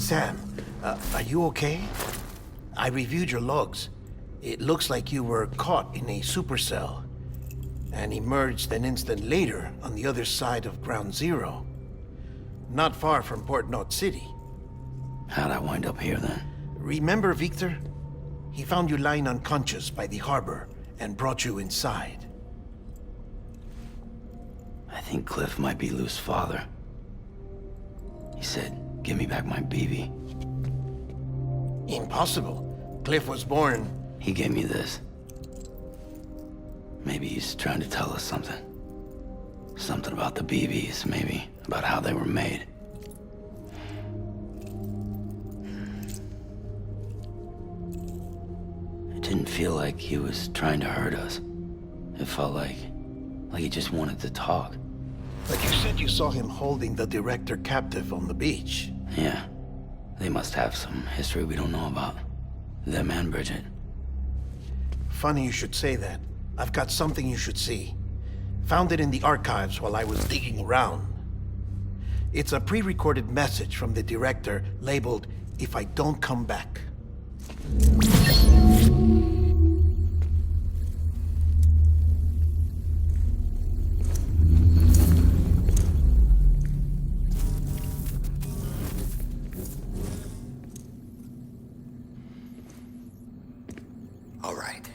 Sam, are you okay? I reviewed your logs. It looks like you were caught in a supercell and emerged an instant later on the other side of Ground Zero. Not far from Port Knot City. How'd I wind up here then? Remember Victor? He found you lying unconscious by the harbor and brought you inside. I think Cliff might be Lou's father. He said, give me back my BB. Impossible. Cliff was born... He gave me this. Maybe he's trying to tell us something. Something about the BBs, maybe. About how they were made. It didn't feel like he was trying to hurt us. It felt like he just wanted to talk. But you said you saw him holding the director captive on the beach. Yeah. They must have some history we don't know about. Them and Bridget. Funny you should say that. I've got something you should see. Found it in the archives while I was digging around. It's a pre-recorded message from the director labeled, "If I don't come back." All right.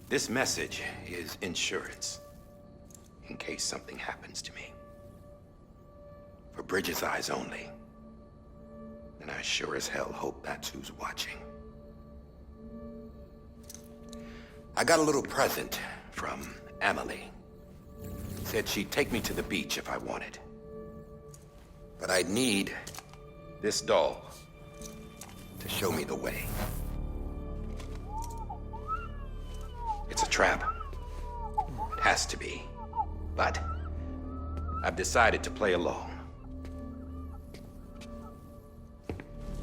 This message is insurance, in case something happens to me. For Bridget's eyes only. And I sure as hell hope that's who's watching. I got a little present from Emily. Said she'd take me to the beach if I wanted. But I'd need this doll to show me the way. It's a trap. It has to be. But I've decided to play along.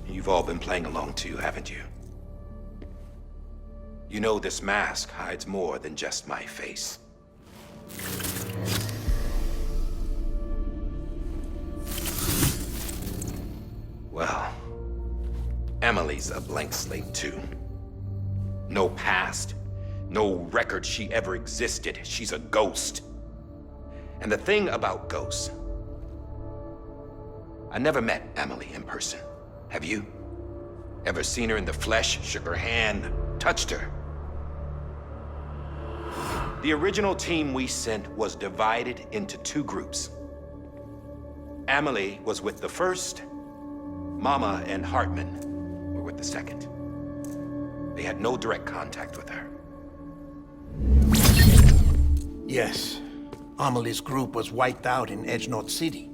You've all been playing along too, haven't you? You know this mask hides more than just my face. Well, Emily's a blank slate too. No past. No record she ever existed. She's a ghost. And the thing about ghosts, I never met Emily in person. Have you? Ever seen her in the flesh, shook her hand, touched her? The original team we sent was divided into two groups. Emily was with the first. Mama and Hartman were with the second. They had no direct contact with her. Yes. Amelie's group was wiped out in Edge Knot City.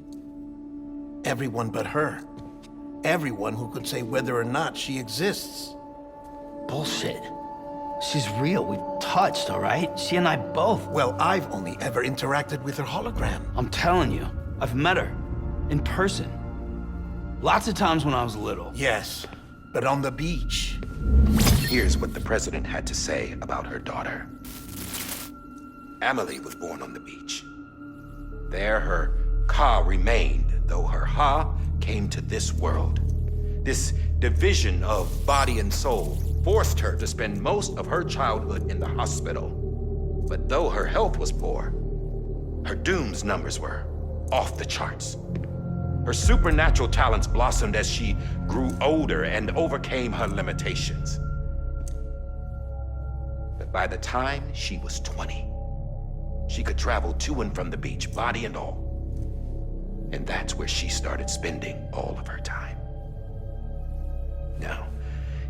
Everyone but her. Everyone who could say whether or not she exists. Bullshit. She's real. We've touched, all right? She and I both. Well, I've only ever interacted with her hologram. I'm telling you, I've met her. In person. Lots of times when I was little. Yes, but on the beach. Here's what the president had to say about her daughter. Emily was born on the beach. There her ka remained, though her ha came to this world. This division of body and soul forced her to spend most of her childhood in the hospital. But though her health was poor, her dooms numbers were off the charts. Her supernatural talents blossomed as she grew older and overcame her limitations. But by the time she was 20, she could travel to and from the beach, body and all. And that's where she started spending all of her time. Now,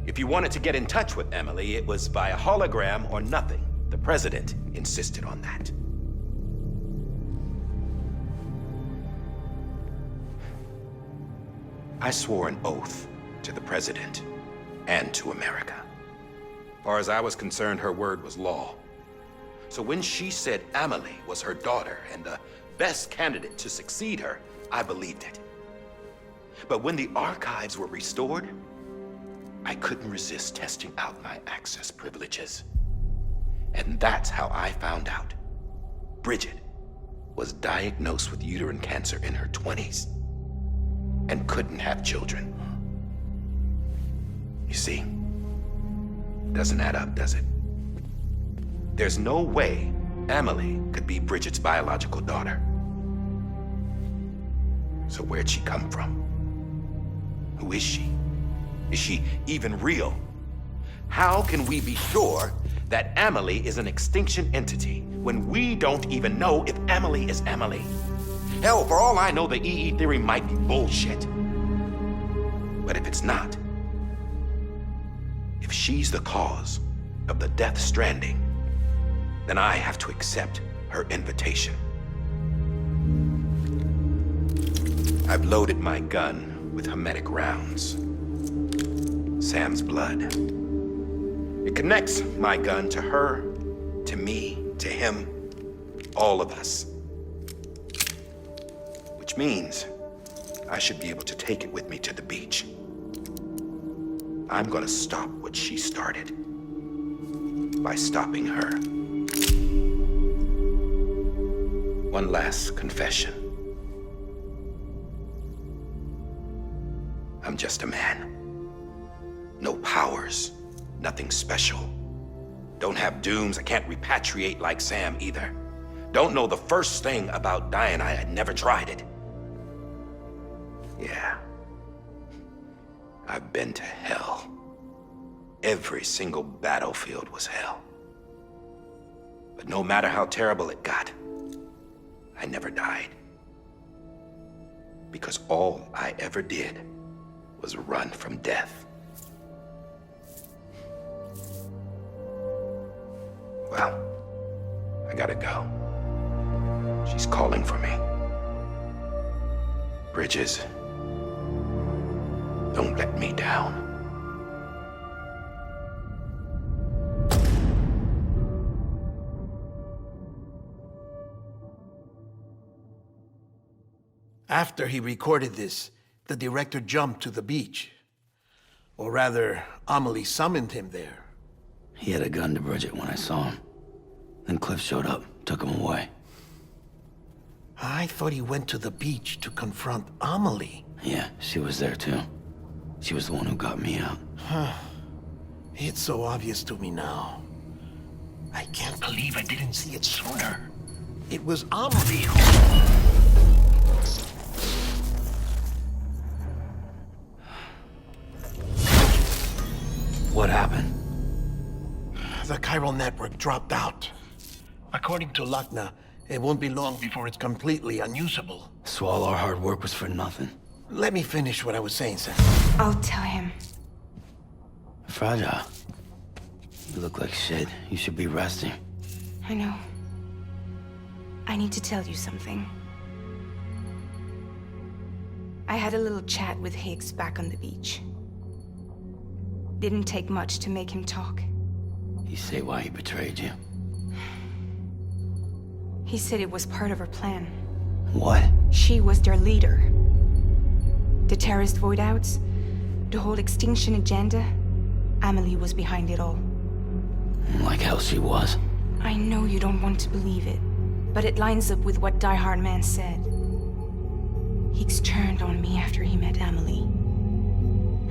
if you wanted to get in touch with Emily, it was via hologram or nothing. The president insisted on that. I swore an oath to the president and to America. As far as I was concerned, her word was law. So when she said Emily was her daughter and the best candidate to succeed her, I believed it. But when the archives were restored, I couldn't resist testing out my access privileges. And that's how I found out Bridget was diagnosed with uterine cancer in her 20s. and couldn't have children. You see, doesn't add up, does it? There's no way Emily could be Bridget's biological daughter. So where'd she come from? Who is she? Is she even real? How can we be sure that Emily is an extinction entity when we don't even know if Emily is Emily? Hell, for all I know, the EE theory might be bullshit. But if it's not, if she's the cause of the Death Stranding, then I have to accept her invitation. I've loaded my gun with hermetic rounds. Sam's blood. It connects my gun to her, to me, to him, all of us. Which means I should be able to take it with me to the beach. I'm gonna stop what she started by stopping her. One last confession. I'm just a man. No powers, nothing special. Don't have dooms, I can't repatriate like Sam either. Don't know the first thing about dying, I had never tried it. Yeah. I've been to hell. Every single battlefield was hell. But no matter how terrible it got, I never died. Because all I ever did was run from death. Well, I gotta go. She's calling for me. Bridges, don't let me down. After he recorded this, the director jumped to the beach. Or rather, Amelie summoned him there. He had a gun to Bridget when I saw him. Then Cliff showed up, took him away. I thought he went to the beach to confront Amelie. Yeah, she was there too. She was the one who got me out. It's so obvious to me now. I can't believe I didn't see it sooner. It was Amelie who... What happened? The chiral network dropped out. According to Luckna, it won't be long before it's completely unusable. So all our hard work was for nothing. Let me finish what I was saying, Sam. I'll tell him. Fragile. You look like shit. You should be resting. I know. I need to tell you something. I had a little chat with Higgs back on the beach. Didn't take much to make him talk. You say why he betrayed you? He said it was part of her plan. What? She was their leader. The terrorist void-outs, the whole extinction agenda, Amelie was behind it all. Like hell she was. I know you don't want to believe it, but it lines up with what Die Hard Man said. Higgs turned on me after he met Amelie.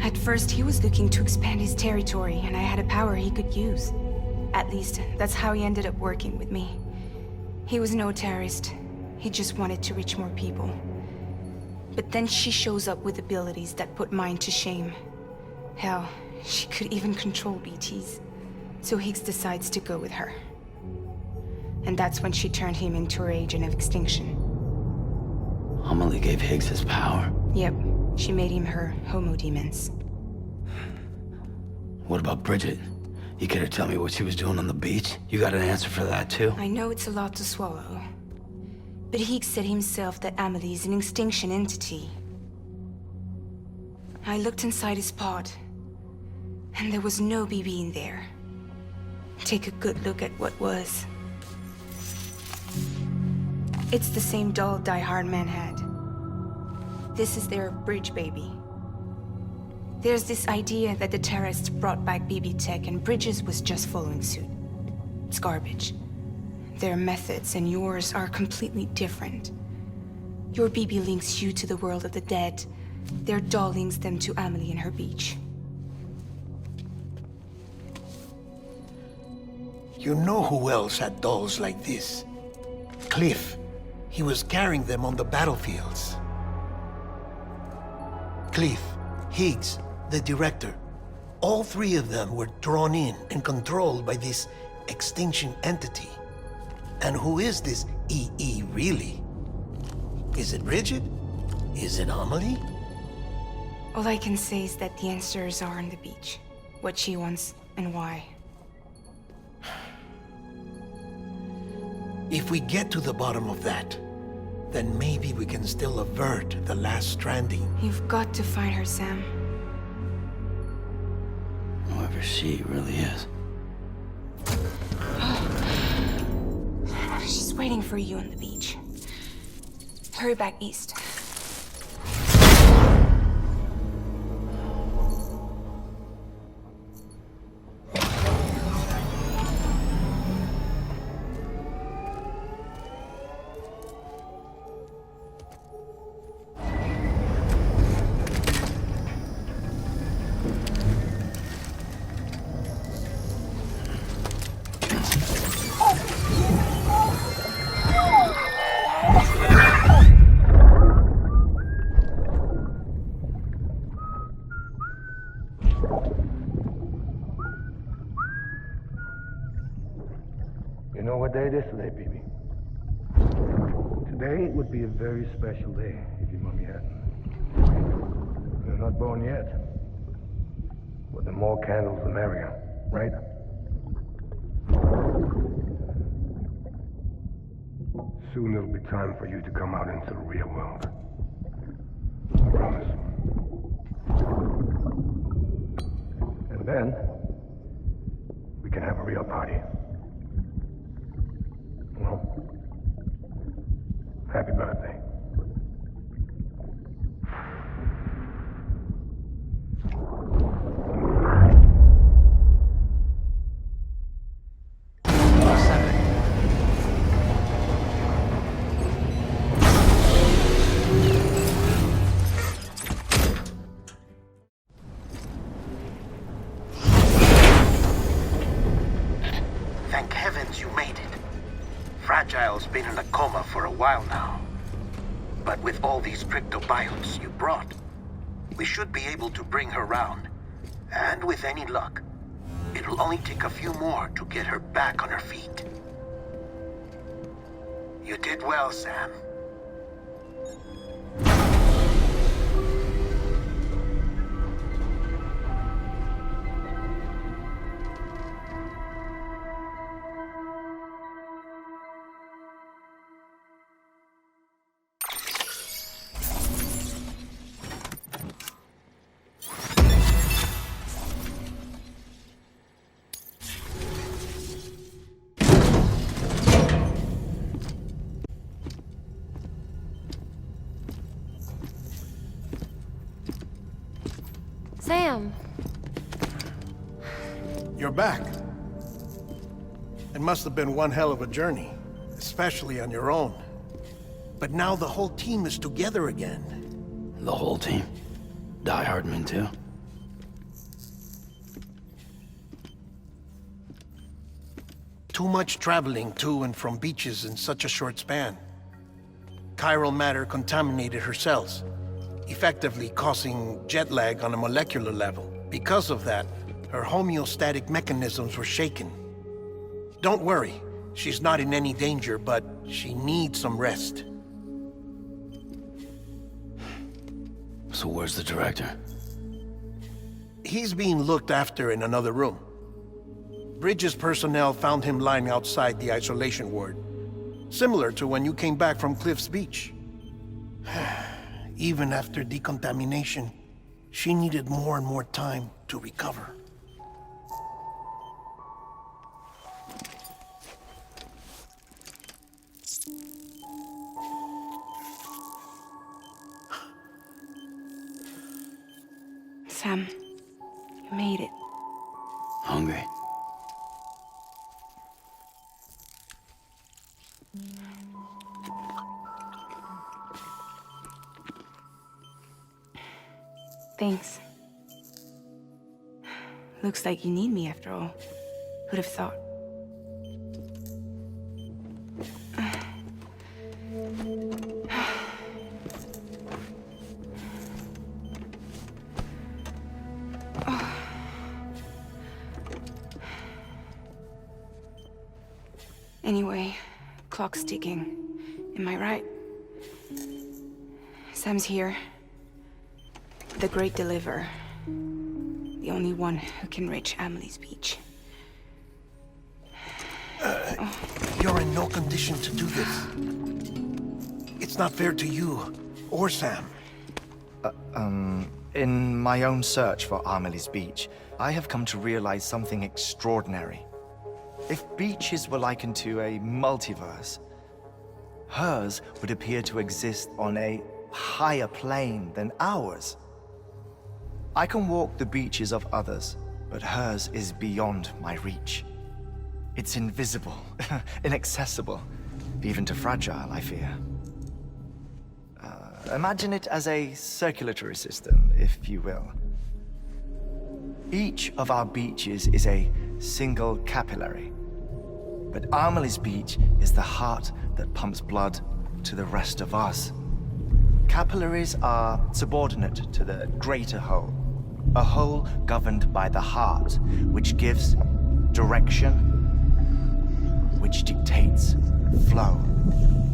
At first, he was looking to expand his territory, and I had a power he could use. At least, that's how he ended up working with me. He was no terrorist. He just wanted to reach more people. But then she shows up with abilities that put mine to shame. Hell, she could even control BTs. So Higgs decides to go with her. And that's when she turned him into her agent of extinction. Amelie gave Higgs his power. Yep, she made him her homo demons. What about Bridget? You care to tell me what she was doing on the beach? You got an answer for that too? I know it's a lot to swallow. But Higgs said himself that Amelie is an extinction entity. I looked inside his pod, and there was no BB in there. Take a good look at what was. It's the same doll Die Hard Man had. This is their bridge baby. There's this idea that the terrorists brought back BB tech and Bridges was just following suit. It's garbage. Their methods and yours are completely different. Your BB links you to the world of the dead, Their doll links them to Amelie and her beach. You know who else had dolls like this? Cliff. He was carrying them on the battlefields. Cliff, Higgs, the director. All three of them were drawn in and controlled by this extinction entity. And who is this EE really? Is it Bridget? Is it Amelie? All I can say is that the answers are on the beach. What she wants and why. If we get to the bottom of that, then maybe we can still avert the last stranding. You've got to find her, Sam. Whoever she really is. She's waiting for you on the beach. Hurry back east. You know what day it is today, baby? Today would be a very special day if your mommy hadn't. You're not born yet. But the more candles, the merrier, right? Soon it'll be time for you to come out into the real world. I promise. And then, we can have a real party. Well, happy birthday. Thank heavens you made it. Fragile's been in a coma for a while now. But with all these cryptobiotes you brought, we should be able to bring her round. And with any luck, it'll only take a few more to get her back on her feet. You did well, Sam. Sam! You're back. It must have been one hell of a journey, especially on your own. But now the whole team is together again. The whole team? Die Hardman too? Too much traveling to and from beaches in such a short span. Chiral matter contaminated her cells, effectively causing jet lag on a molecular level. Because of that, her homeostatic mechanisms were shaken. Don't worry, she's not in any danger, but she needs some rest. So where's the director? He's being looked after in another room. Bridges personnel found him lying outside the isolation ward, similar to when you came back from Cliff's Beach. Even after decontamination, she needed more and more time to recover. Sam, you made it. Hungry? Thanks. Looks like you need me after all. Who'd have thought? Anyway, clock's ticking. Am I right? Sam's here. The great deliverer. The only one who can reach Amelie's beach. You're in no condition to do this. It's not fair to you or Sam. In my own search for Amelie's beach, I have come to realize something extraordinary. If beaches were likened to a multiverse, hers would appear to exist on a higher plane than ours. I can walk the beaches of others, but hers is beyond my reach. It's invisible, inaccessible, even to fragile, I fear. Imagine it as a circulatory system, if you will. Each of our beaches is a single capillary, but Amelie's beach is the heart that pumps blood to the rest of us. Capillaries are subordinate to the greater whole, a whole governed by the heart, which gives direction, which dictates flow,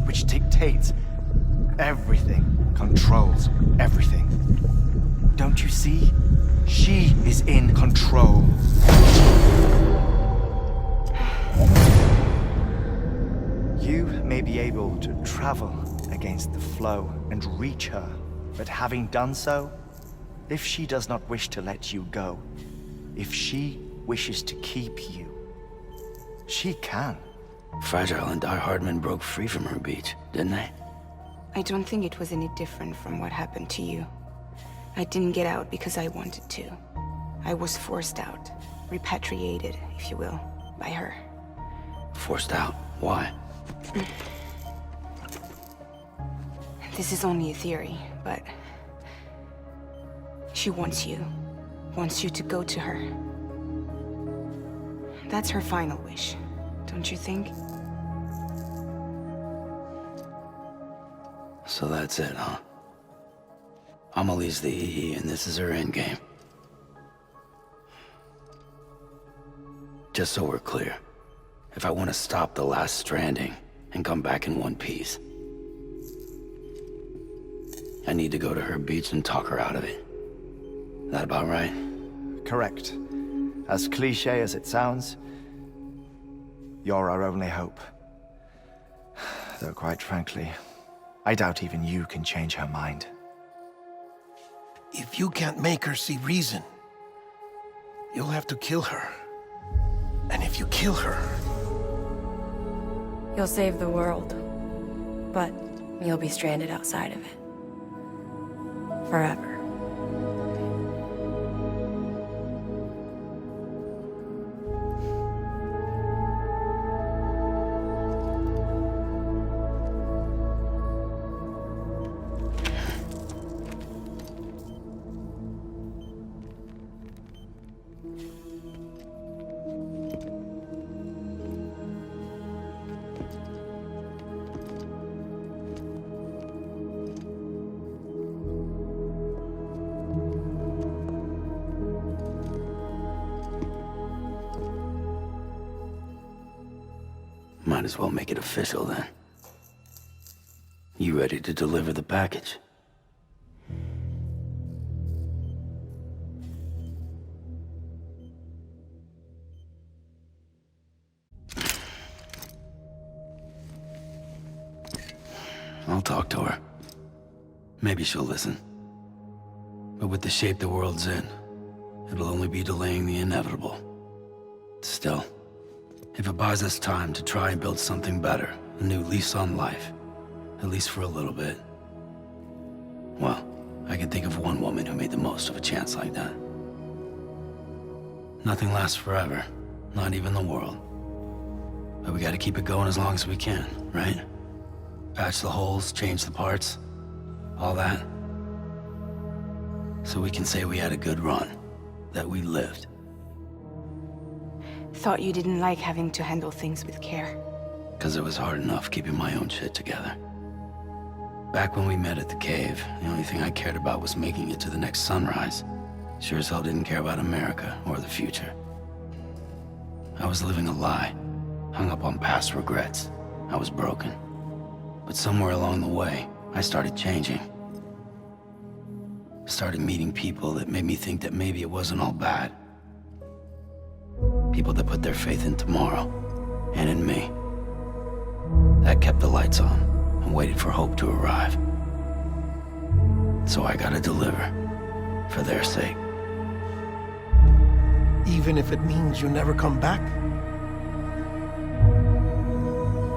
which dictates everything, controls everything. Don't you see? She is in control. You may be able to travel against the flow and reach her, but having done so, if she does not wish to let you go, if she wishes to keep you, she can. Fragile and Die Hardman broke free from her beach, didn't they? I don't think it was any different from what happened to you. I didn't get out because I wanted to. I was forced out, repatriated, if you will, by her. Forced out? Why? This is only a theory, but she wants you to go to her. That's her final wish, don't you think? So that's it, huh? Amelie's the EE, and this is her endgame. Just so we're clear, if I want to stop the last stranding and come back in one piece, I need to go to her beach and talk her out of it. That about right? Correct. As cliche as it sounds, you're our only hope. Though quite frankly, I doubt even you can change her mind. If you can't make her see reason, you'll have to kill her. And if you kill her... You'll save the world, but you'll be stranded outside of it. Forever. Might as well make it official then. You ready to deliver the package? I'll talk to her. Maybe she'll listen. But with the shape the world's in, it'll only be delaying the inevitable. Still, if it buys us time to try and build something better, a new lease on life, at least for a little bit, well, I can think of one woman who made the most of a chance like that. Nothing lasts forever, not even the world. But we gotta keep it going as long as we can, right? Patch the holes, change the parts, all that. So we can say we had a good run. That we lived. Thought you didn't like having to handle things with care. Because it was hard enough keeping my own shit together. Back when we met at the cave, the only thing I cared about was making it to the next sunrise. Sure as hell didn't care about America or the future. I was living a lie, hung up on past regrets. I was broken. But somewhere along the way, I started changing. Started meeting people that made me think that maybe it wasn't all bad. People that put their faith in tomorrow, and in me. That kept the lights on, and waited for hope to arrive. So I gotta deliver, for their sake. Even if it means you never come back?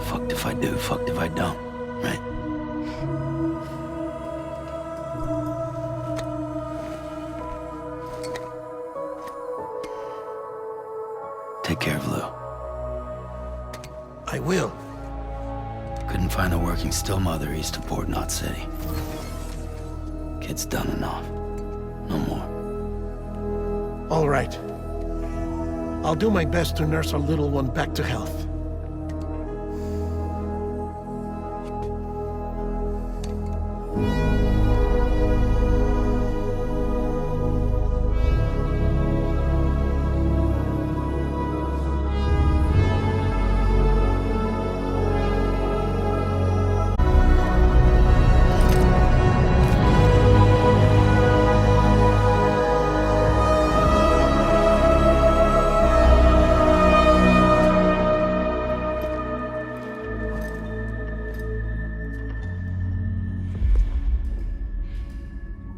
Fucked if I do, fucked if I don't, right? Take care of Lou. I will. Couldn't find a working still mother east of Port Knot City. Kid's done enough. No more. All right. I'll do my best to nurse our little one back to health.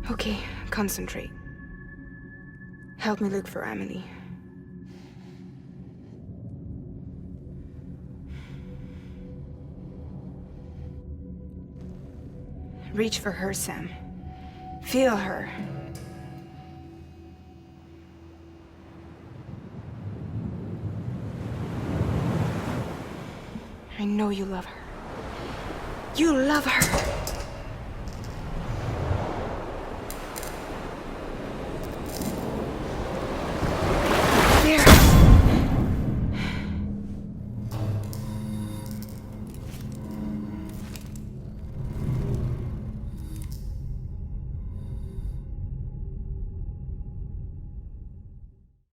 Okay, concentrate. Help me look for Emily. Reach for her, Sam. Feel her. I know you love her. You love her!